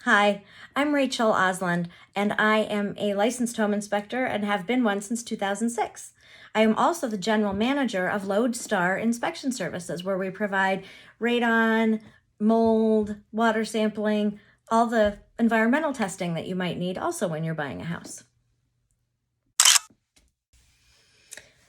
Hi, I'm Rachel Oslund, and I am a licensed home inspector and have been one since 2006. I am also the general manager of LodeStar Inspection Services, where we provide radon, mold, water sampling, all the environmental testing that you might need also when you're buying a house.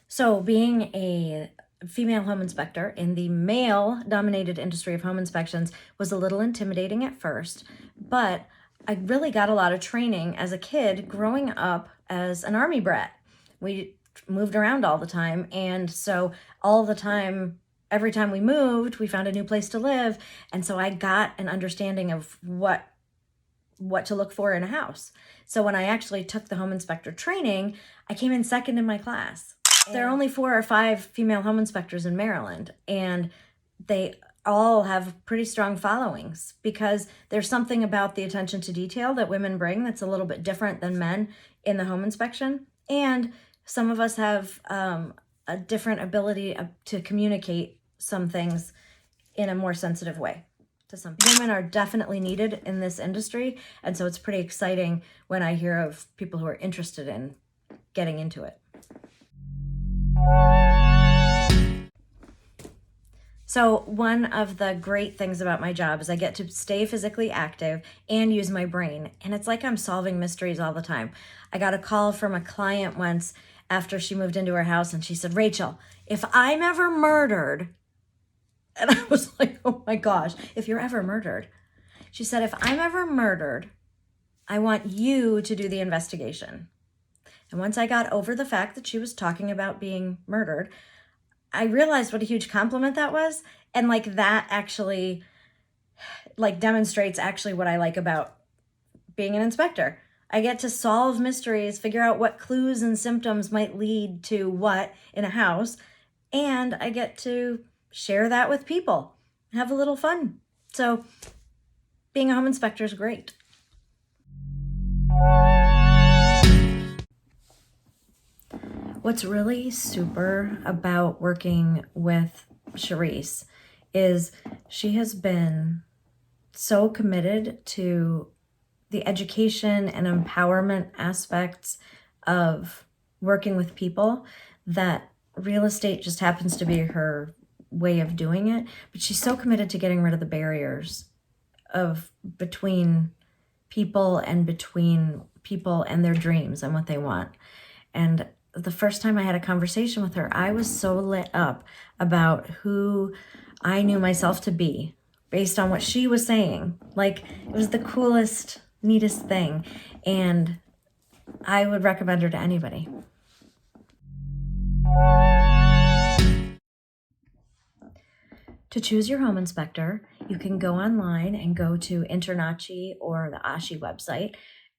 So being a female home inspector in the male-dominated industry of home inspections was a little intimidating at first, but I really got a lot of training as a kid growing up as an Army brat. We moved around all the time, and so all the time, every time we moved, we found a new place to live, and so I got an understanding of what to look for in a house. So when I actually took the home inspector training, I came in second in my class. There are only 4 or 5 female home inspectors in Maryland, and they all have pretty strong followings because there's something about the attention to detail that women bring that's a little bit different than men in the home inspection. And some of us have a different ability to communicate some things in a more sensitive way to some people. Women are definitely needed in this industry, and so it's pretty exciting when I hear of people who are interested in getting into it. So one of the great things about my job is I get to stay physically active and use my brain. And it's like I'm solving mysteries all the time. I got a call from a client once after she moved into her house, and she said, "Rachel, if I'm ever murdered," and I was like, oh my gosh, if you're ever murdered. She said, "If I'm ever murdered, I want you to do the investigation." And once I got over the fact that she was talking about being murdered, I realized what a huge compliment that was. And that actually demonstrates actually what I like about being an inspector. I get to solve mysteries, figure out what clues and symptoms might lead to what in a house, and I get to share that with people, have a little fun. So being a home inspector is great. What's really super about working with Charisse is she has been so committed to the education and empowerment aspects of working with people that real estate just happens to be her way of doing it. But she's so committed to getting rid of the barriers between people and their dreams and what they want. And the first time I had a conversation with her, I was so lit up about who I knew myself to be based on what she was saying. It was the coolest, neatest thing. And I would recommend her to anybody. To choose your home inspector, you can go online and go to Internachi or the ASHI website,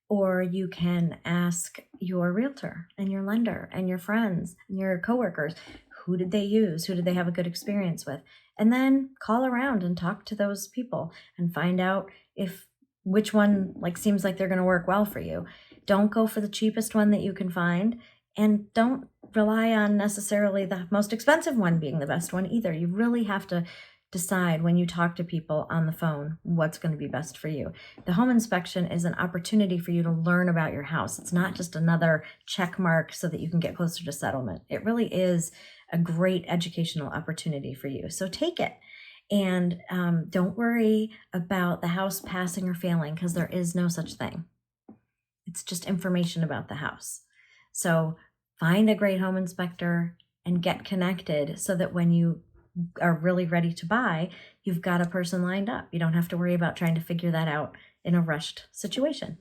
or you can ask your realtor and your lender and your friends and your coworkers, who did they use? Who did they have a good experience with? And then call around and talk to those people and find out which one seems like they're going to work well for you. Don't go for the cheapest one that you can find, and don't rely on necessarily the most expensive one being the best one either. You really have to decide when you talk to people on the phone what's going to be best for you. The home inspection is an opportunity for you to learn about your house. It's not just another check mark so that you can get closer to settlement. It really is a great educational opportunity for you. So take it. And don't worry about the house passing or failing, because there is no such thing. It's just information about the house. So find a great home inspector and get connected so that when you are really ready to buy, you've got a person lined up. You don't have to worry about trying to figure that out in a rushed situation.